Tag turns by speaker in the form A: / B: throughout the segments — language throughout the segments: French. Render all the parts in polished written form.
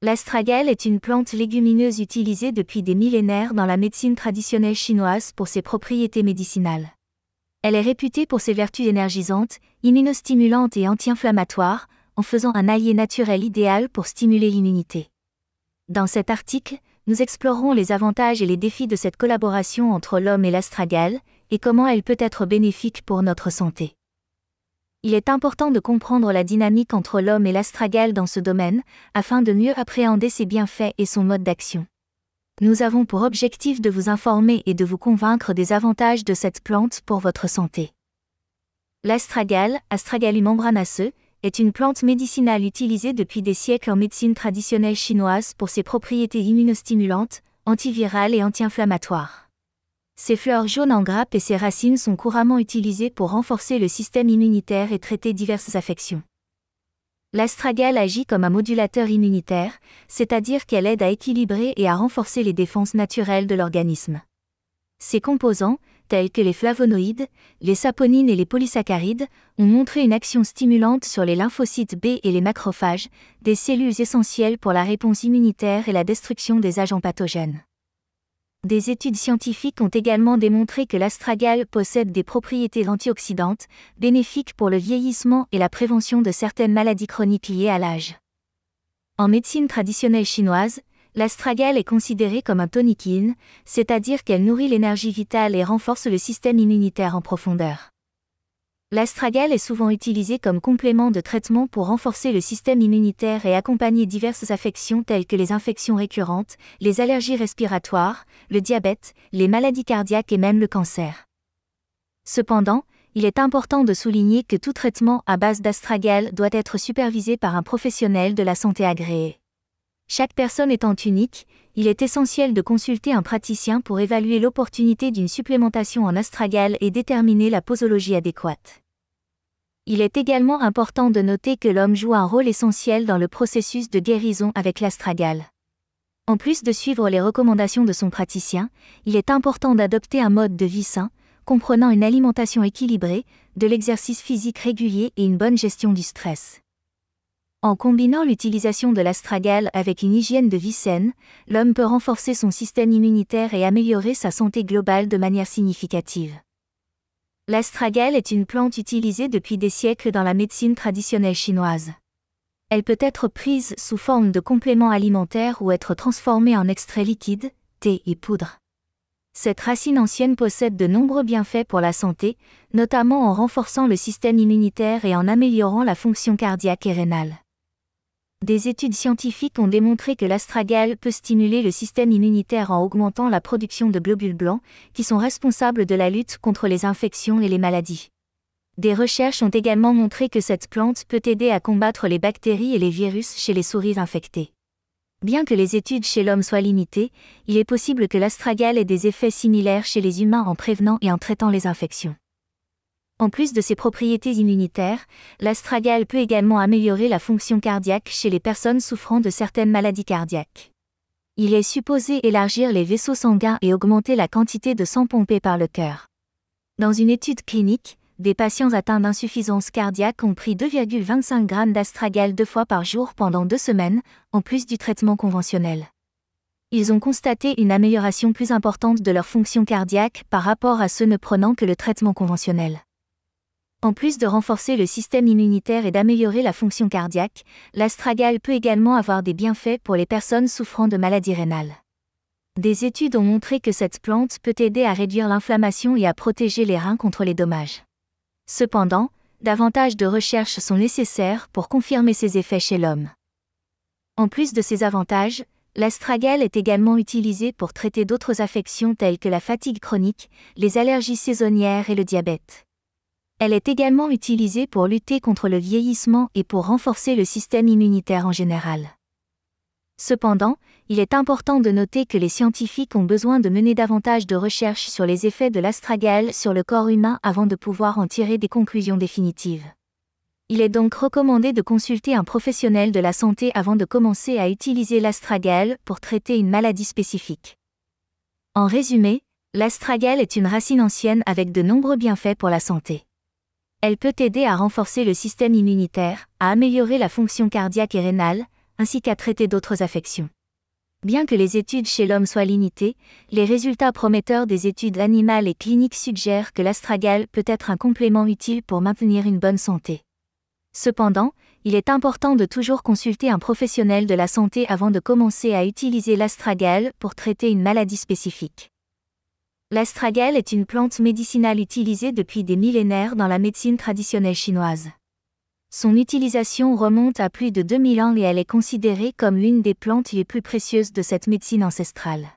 A: L'astragale est une plante légumineuse utilisée depuis des millénaires dans la médecine traditionnelle chinoise pour ses propriétés médicinales. Elle est réputée pour ses vertus énergisantes, immunostimulantes et anti-inflammatoires, en faisant un allié naturel idéal pour stimuler l'immunité. Dans cet article, nous explorerons les avantages et les défis de cette collaboration entre l'homme et l'astragale, et comment elle peut être bénéfique pour notre santé. Il est important de comprendre la dynamique entre l'homme et l'astragale dans ce domaine, afin de mieux appréhender ses bienfaits et son mode d'action. Nous avons pour objectif de vous informer et de vous convaincre des avantages de cette plante pour votre santé. L'astragale, Astragalum membranaceux, est une plante médicinale utilisée depuis des siècles en médecine traditionnelle chinoise pour ses propriétés immunostimulantes, antivirales et anti-inflammatoires. Ses fleurs jaunes en grappes et ses racines sont couramment utilisées pour renforcer le système immunitaire et traiter diverses affections. L'astragale agit comme un modulateur immunitaire, c'est-à-dire qu'elle aide à équilibrer et à renforcer les défenses naturelles de l'organisme. Ses composants, tels que les flavonoïdes, les saponines et les polysaccharides, ont montré une action stimulante sur les lymphocytes B et les macrophages, des cellules essentielles pour la réponse immunitaire et la destruction des agents pathogènes. Des études scientifiques ont également démontré que l'astragale possède des propriétés antioxydantes, bénéfiques pour le vieillissement et la prévention de certaines maladies chroniques liées à l'âge. En médecine traditionnelle chinoise, l'astragale est considérée comme un tonic yin, c'est-à-dire qu'elle nourrit l'énergie vitale et renforce le système immunitaire en profondeur. L'astragale est souvent utilisée comme complément de traitement pour renforcer le système immunitaire et accompagner diverses affections telles que les infections récurrentes, les allergies respiratoires, le diabète, les maladies cardiaques et même le cancer. Cependant, il est important de souligner que tout traitement à base d'astragale doit être supervisé par un professionnel de la santé agréé. Chaque personne étant unique, il est essentiel de consulter un praticien pour évaluer l'opportunité d'une supplémentation en astragale et déterminer la posologie adéquate. Il est également important de noter que l'homme joue un rôle essentiel dans le processus de guérison avec l'astragale. En plus de suivre les recommandations de son praticien, il est important d'adopter un mode de vie sain, comprenant une alimentation équilibrée, de l'exercice physique régulier et une bonne gestion du stress. En combinant l'utilisation de l'astragale avec une hygiène de vie saine, l'homme peut renforcer son système immunitaire et améliorer sa santé globale de manière significative. L'astragale est une plante utilisée depuis des siècles dans la médecine traditionnelle chinoise. Elle peut être prise sous forme de complément alimentaire ou être transformée en extrait liquide, thé et poudre. Cette racine ancienne possède de nombreux bienfaits pour la santé, notamment en renforçant le système immunitaire et en améliorant la fonction cardiaque et rénale. Des études scientifiques ont démontré que l'astragale peut stimuler le système immunitaire en augmentant la production de globules blancs, qui sont responsables de la lutte contre les infections et les maladies. Des recherches ont également montré que cette plante peut aider à combattre les bactéries et les virus chez les souris infectées. Bien que les études chez l'homme soient limitées, il est possible que l'astragale ait des effets similaires chez les humains en prévenant et en traitant les infections. En plus de ses propriétés immunitaires, l'astragale peut également améliorer la fonction cardiaque chez les personnes souffrant de certaines maladies cardiaques. Il est supposé élargir les vaisseaux sanguins et augmenter la quantité de sang pompé par le cœur. Dans une étude clinique, des patients atteints d'insuffisance cardiaque ont pris 2,25 g d'astragale 2 fois par jour pendant 2 semaines, en plus du traitement conventionnel. Ils ont constaté une amélioration plus importante de leur fonction cardiaque par rapport à ceux ne prenant que le traitement conventionnel. En plus de renforcer le système immunitaire et d'améliorer la fonction cardiaque, l'astragale peut également avoir des bienfaits pour les personnes souffrant de maladies rénales. Des études ont montré que cette plante peut aider à réduire l'inflammation et à protéger les reins contre les dommages. Cependant, davantage de recherches sont nécessaires pour confirmer ces effets chez l'homme. En plus de ces avantages, l'astragale est également utilisée pour traiter d'autres affections telles que la fatigue chronique, les allergies saisonnières et le diabète. Elle est également utilisée pour lutter contre le vieillissement et pour renforcer le système immunitaire en général. Cependant, il est important de noter que les scientifiques ont besoin de mener davantage de recherches sur les effets de l'astragale sur le corps humain avant de pouvoir en tirer des conclusions définitives. Il est donc recommandé de consulter un professionnel de la santé avant de commencer à utiliser l'astragale pour traiter une maladie spécifique. En résumé, l'astragale est une racine ancienne avec de nombreux bienfaits pour la santé. Elle peut aider à renforcer le système immunitaire, à améliorer la fonction cardiaque et rénale, ainsi qu'à traiter d'autres affections. Bien que les études chez l'homme soient limitées, les résultats prometteurs des études animales et cliniques suggèrent que l'astragale peut être un complément utile pour maintenir une bonne santé. Cependant, il est important de toujours consulter un professionnel de la santé avant de commencer à utiliser l'astragale pour traiter une maladie spécifique. L'astragale est une plante médicinale utilisée depuis des millénaires dans la médecine traditionnelle chinoise. Son utilisation remonte à plus de 2000 ans et elle est considérée comme l'une des plantes les plus précieuses de cette médecine ancestrale.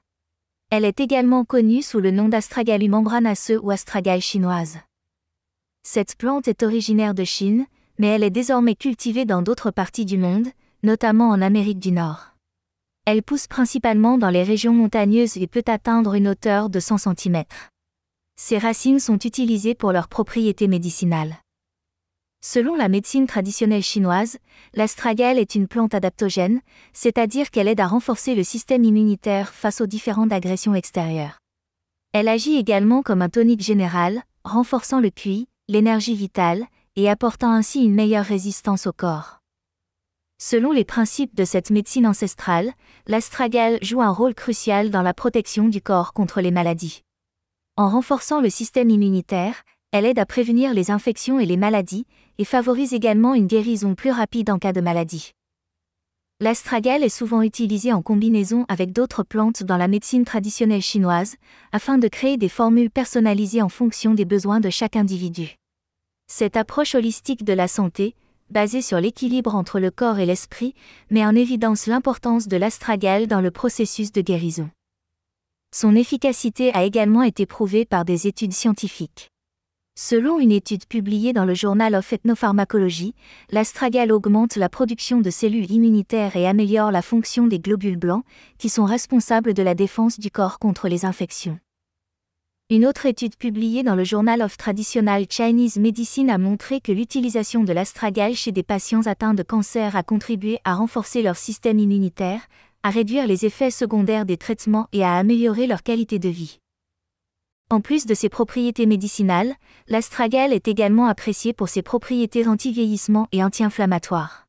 A: Elle est également connue sous le nom d'Astragalum membranaceux ou astragale chinoise. Cette plante est originaire de Chine, mais elle est désormais cultivée dans d'autres parties du monde, notamment en Amérique du Nord. Elle pousse principalement dans les régions montagneuses et peut atteindre une hauteur de 100 cm. Ses racines sont utilisées pour leurs propriétés médicinales. Selon la médecine traditionnelle chinoise, l'astragale est une plante adaptogène, c'est-à-dire qu'elle aide à renforcer le système immunitaire face aux différentes agressions extérieures. Elle agit également comme un tonique général, renforçant le QI, l'énergie vitale, et apportant ainsi une meilleure résistance au corps. Selon les principes de cette médecine ancestrale, l'astragale joue un rôle crucial dans la protection du corps contre les maladies. En renforçant le système immunitaire, elle aide à prévenir les infections et les maladies, et favorise également une guérison plus rapide en cas de maladie. L'astragale est souvent utilisée en combinaison avec d'autres plantes dans la médecine traditionnelle chinoise, afin de créer des formules personnalisées en fonction des besoins de chaque individu. Cette approche holistique de la santé, basée sur l'équilibre entre le corps et l'esprit, met en évidence l'importance de l'astragale dans le processus de guérison. Son efficacité a également été prouvée par des études scientifiques. Selon une étude publiée dans le Journal of Ethnopharmacology, l'astragale augmente la production de cellules immunitaires et améliore la fonction des globules blancs, qui sont responsables de la défense du corps contre les infections. Une autre étude publiée dans le Journal of Traditional Chinese Medicine a montré que l'utilisation de l'astragale chez des patients atteints de cancer a contribué à renforcer leur système immunitaire, à réduire les effets secondaires des traitements et à améliorer leur qualité de vie. En plus de ses propriétés médicinales, l'astragale est également appréciée pour ses propriétés anti-vieillissement et anti-inflammatoires.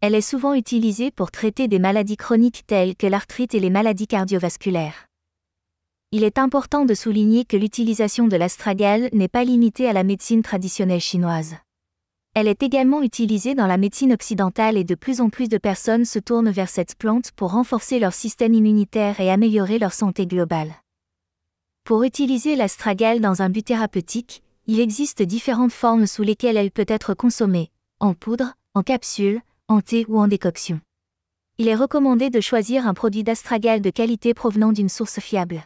A: Elle est souvent utilisée pour traiter des maladies chroniques telles que l'arthrite et les maladies cardiovasculaires. Il est important de souligner que l'utilisation de l'astragale n'est pas limitée à la médecine traditionnelle chinoise. Elle est également utilisée dans la médecine occidentale et de plus en plus de personnes se tournent vers cette plante pour renforcer leur système immunitaire et améliorer leur santé globale. Pour utiliser l'astragale dans un but thérapeutique, il existe différentes formes sous lesquelles elle peut être consommée, en poudre, en capsule, en thé ou en décoction. Il est recommandé de choisir un produit d'astragale de qualité provenant d'une source fiable.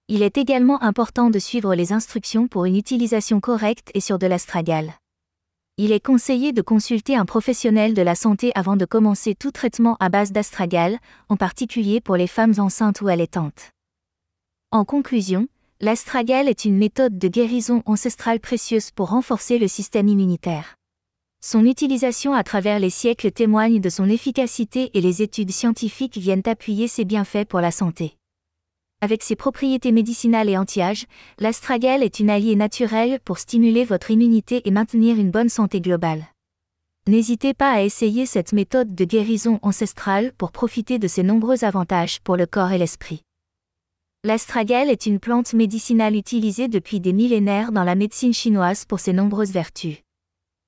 A: Il est également important de suivre les instructions pour une utilisation correcte et sûre de l'astragale. Il est conseillé de consulter un professionnel de la santé avant de commencer tout traitement à base d'astragale, en particulier pour les femmes enceintes ou allaitantes. En conclusion, l'astragale est une méthode de guérison ancestrale précieuse pour renforcer le système immunitaire. Son utilisation à travers les siècles témoigne de son efficacité et les études scientifiques viennent appuyer ses bienfaits pour la santé. Avec ses propriétés médicinales et anti-âge, l'astragale est une alliée naturelle pour stimuler votre immunité et maintenir une bonne santé globale. N'hésitez pas à essayer cette méthode de guérison ancestrale pour profiter de ses nombreux avantages pour le corps et l'esprit. L'astragale est une plante médicinale utilisée depuis des millénaires dans la médecine chinoise pour ses nombreuses vertus.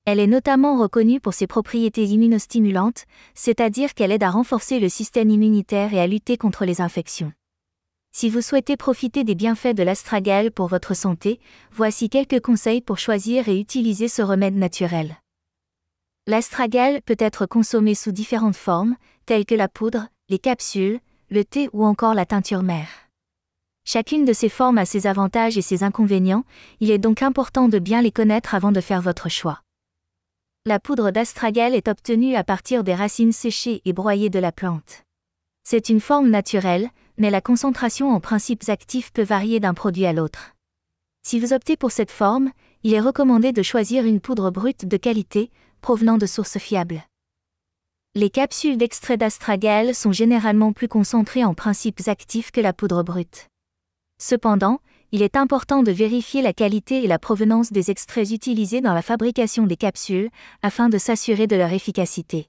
A: Elle est notamment reconnue pour ses propriétés immunostimulantes, c'est-à-dire qu'elle aide à renforcer le système immunitaire et à lutter contre les infections. Si vous souhaitez profiter des bienfaits de l'astragale pour votre santé, voici quelques conseils pour choisir et utiliser ce remède naturel. L'astragale peut être consommée sous différentes formes, telles que la poudre, les capsules, le thé ou encore la teinture mère. Chacune de ces formes a ses avantages et ses inconvénients, il est donc important de bien les connaître avant de faire votre choix. La poudre d'astragale est obtenue à partir des racines séchées et broyées de la plante. C'est une forme naturelle, mais la concentration en principes actifs peut varier d'un produit à l'autre. Si vous optez pour cette forme, il est recommandé de choisir une poudre brute de qualité, provenant de sources fiables. Les capsules d'extrait d'astragale sont généralement plus concentrées en principes actifs que la poudre brute. Cependant, il est important de vérifier la qualité et la provenance des extraits utilisés dans la fabrication des capsules, afin de s'assurer de leur efficacité.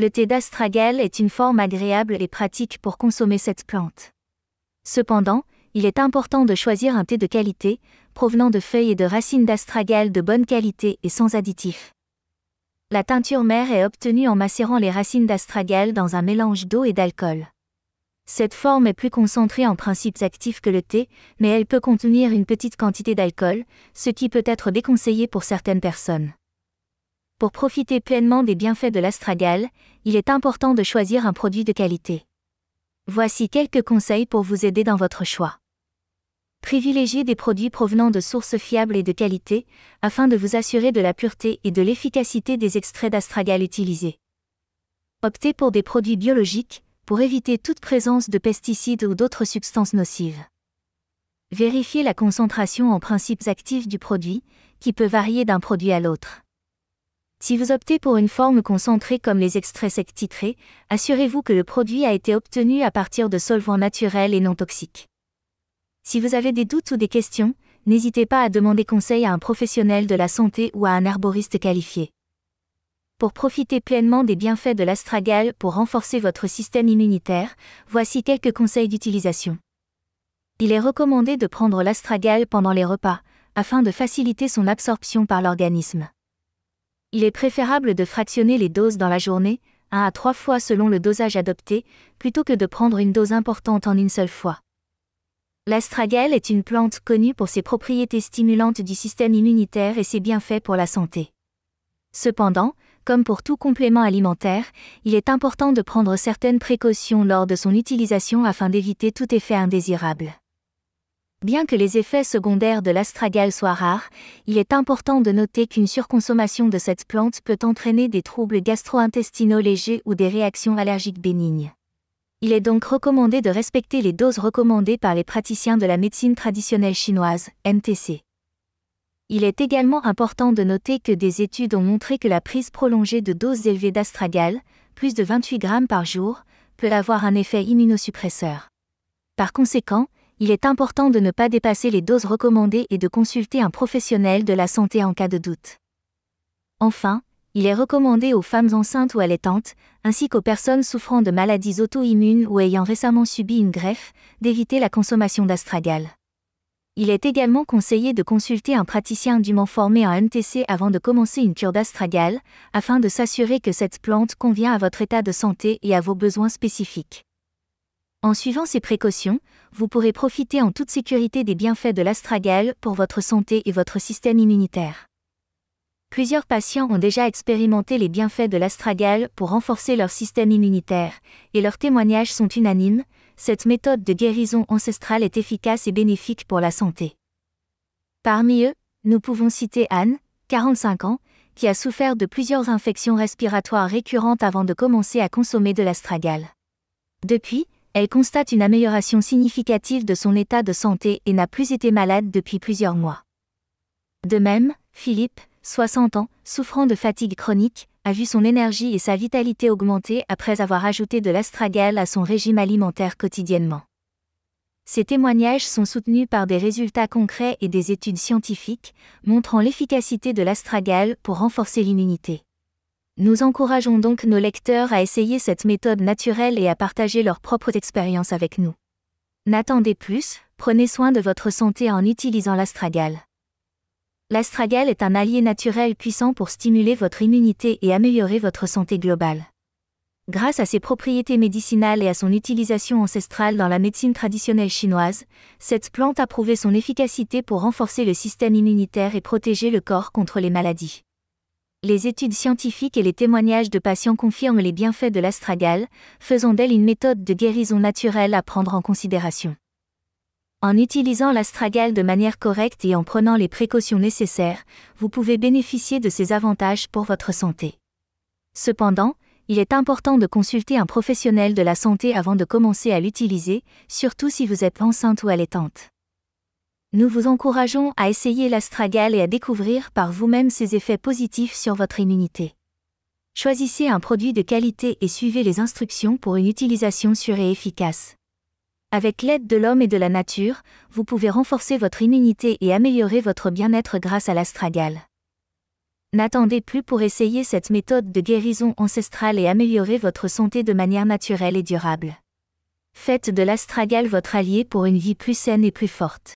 A: Le thé d'astragale est une forme agréable et pratique pour consommer cette plante. Cependant, il est important de choisir un thé de qualité, provenant de feuilles et de racines d'astragale de bonne qualité et sans additifs. La teinture mère est obtenue en macérant les racines d'astragale dans un mélange d'eau et d'alcool. Cette forme est plus concentrée en principes actifs que le thé, mais elle peut contenir une petite quantité d'alcool, ce qui peut être déconseillé pour certaines personnes. Pour profiter pleinement des bienfaits de l'astragale, il est important de choisir un produit de qualité. Voici quelques conseils pour vous aider dans votre choix. Privilégiez des produits provenant de sources fiables et de qualité, afin de vous assurer de la pureté et de l'efficacité des extraits d'astragale utilisés. Optez pour des produits biologiques, pour éviter toute présence de pesticides ou d'autres substances nocives. Vérifiez la concentration en principes actifs du produit, qui peut varier d'un produit à l'autre. Si vous optez pour une forme concentrée comme les extraits secs titrés, assurez-vous que le produit a été obtenu à partir de solvants naturels et non toxiques. Si vous avez des doutes ou des questions, n'hésitez pas à demander conseil à un professionnel de la santé ou à un herboriste qualifié. Pour profiter pleinement des bienfaits de l'astragale pour renforcer votre système immunitaire, voici quelques conseils d'utilisation. Il est recommandé de prendre l'astragale pendant les repas, afin de faciliter son absorption par l'organisme. Il est préférable de fractionner les doses dans la journée, 1 à 3 fois selon le dosage adopté, plutôt que de prendre une dose importante en une seule fois. L'astragale est une plante connue pour ses propriétés stimulantes du système immunitaire et ses bienfaits pour la santé. Cependant, comme pour tout complément alimentaire, il est important de prendre certaines précautions lors de son utilisation afin d'éviter tout effet indésirable. Bien que les effets secondaires de l'astragale soient rares, il est important de noter qu'une surconsommation de cette plante peut entraîner des troubles gastro-intestinaux légers ou des réactions allergiques bénignes. Il est donc recommandé de respecter les doses recommandées par les praticiens de la médecine traditionnelle chinoise, MTC. Il est également important de noter que des études ont montré que la prise prolongée de doses élevées d'astragale, plus de 28 grammes par jour, peut avoir un effet immunosuppresseur. Par conséquent, il est important de ne pas dépasser les doses recommandées et de consulter un professionnel de la santé en cas de doute. Enfin, il est recommandé aux femmes enceintes ou allaitantes, ainsi qu'aux personnes souffrant de maladies auto-immunes ou ayant récemment subi une greffe, d'éviter la consommation d'astragale. Il est également conseillé de consulter un praticien dûment formé en MTC avant de commencer une cure d'astragale, afin de s'assurer que cette plante convient à votre état de santé et à vos besoins spécifiques. En suivant ces précautions, vous pourrez profiter en toute sécurité des bienfaits de l'astragale pour votre santé et votre système immunitaire. Plusieurs patients ont déjà expérimenté les bienfaits de l'astragale pour renforcer leur système immunitaire, et leurs témoignages sont unanimes. Cette méthode de guérison ancestrale est efficace et bénéfique pour la santé. Parmi eux, nous pouvons citer Anne, 45 ans, qui a souffert de plusieurs infections respiratoires récurrentes avant de commencer à consommer de l'astragale. Depuis, elle constate une amélioration significative de son état de santé et n'a plus été malade depuis plusieurs mois. De même, Philippe, 60 ans, souffrant de fatigue chronique, a vu son énergie et sa vitalité augmenter après avoir ajouté de l'astragale à son régime alimentaire quotidiennement. Ces témoignages sont soutenus par des résultats concrets et des études scientifiques, montrant l'efficacité de l'astragale pour renforcer l'immunité. Nous encourageons donc nos lecteurs à essayer cette méthode naturelle et à partager leurs propres expériences avec nous. N'attendez plus, prenez soin de votre santé en utilisant l'astragale. L'astragale est un allié naturel puissant pour stimuler votre immunité et améliorer votre santé globale. Grâce à ses propriétés médicinales et à son utilisation ancestrale dans la médecine traditionnelle chinoise, cette plante a prouvé son efficacité pour renforcer le système immunitaire et protéger le corps contre les maladies. Les études scientifiques et les témoignages de patients confirment les bienfaits de l'astragale, faisant d'elle une méthode de guérison naturelle à prendre en considération. En utilisant l'astragale de manière correcte et en prenant les précautions nécessaires, vous pouvez bénéficier de ces avantages pour votre santé. Cependant, il est important de consulter un professionnel de la santé avant de commencer à l'utiliser, surtout si vous êtes enceinte ou allaitante. Nous vous encourageons à essayer l'astragale et à découvrir par vous-même ses effets positifs sur votre immunité. Choisissez un produit de qualité et suivez les instructions pour une utilisation sûre et efficace. Avec l'aide de l'homme et de la nature, vous pouvez renforcer votre immunité et améliorer votre bien-être grâce à l'astragale. N'attendez plus pour essayer cette méthode de guérison ancestrale et améliorer votre santé de manière naturelle et durable. Faites de l'astragal votre allié pour une vie plus saine et plus forte.